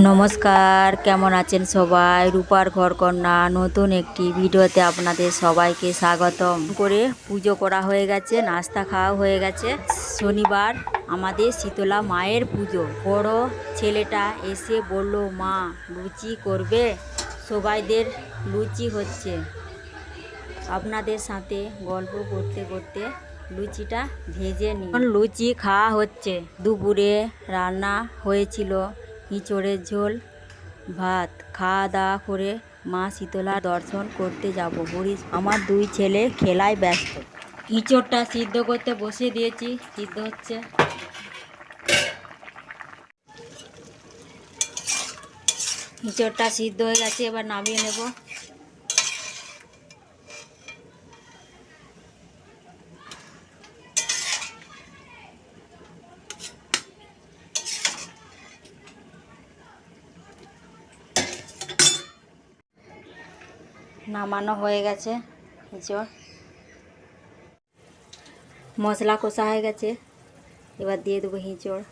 নমস্কার, কেমন আছেন সবাই? রূপার ঘরকন্যা নতুন একটি ভিডিওতে আপনাদের সবাইকে স্বাগতম। করে পুজো করা হয়ে গেছে, নাস্তা খাওয়া হয়ে গেছে। শনিবার আমাদের শীতলা মায়ের পুজো। বড় ছেলেটা এসে বলল, মা লুচি করবে? সবাইদের লুচি হচ্ছে। আপনাদের সাথে গল্প করতে করতে লুচিটা ভেজে নিই। লুচি খাওয়া হচ্ছে। দুপুরে রান্না হয়েছিল ইঁচড়ের ঝোল, ভাত। খাওয়া দাওয়া করে মা শীতলা দর্শন করতে যাব। আমার দুই ছেলে খেলায় ব্যস্ত। ইঁচড়টা সিদ্ধ করতে বসিয়ে দিয়েছি, সিদ্ধ হচ্ছে। ইঁচড়টা সিদ্ধ হয়ে গেছে, এবার নামিয়ে নেব। নামানো হয়ে গেছে ইঁচড়। মশলা কষা হয়ে গেছে, এবার দিয়ে দেবো ইঁচড়।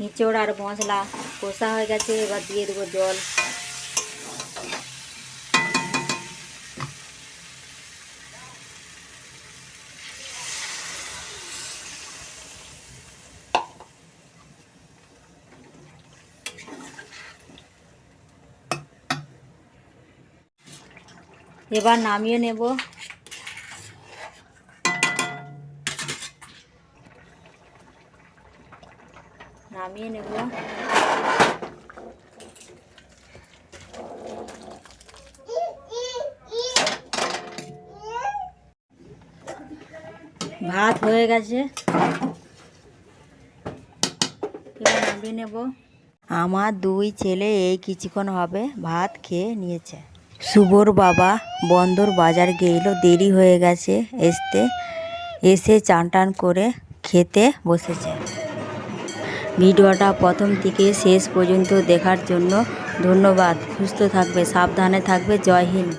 ইঁচড় আর মশলা কষা হয়ে গেছে, এবার দিয়ে দেবো জল। এবার নামিয়ে নেব। নামিয়ে নেব। ভাত হয়ে গেছে, এবার নামিয়ে নেব। আমার দুই ছেলে এই কিছুক্ষণ হবে ভাত খেয়ে নিয়েছে। শুভর বাবা বন্দর বাজার গেল, দেরি হয়ে গেছে এসে চান টান করে খেতে বসেছে। ভিডিওটা প্রথম থেকে শেষ পর্যন্ত দেখার জন্য ধন্যবাদ। সুস্থ থাকবে, সাবধানে থাকবে। জয় হিন্দ।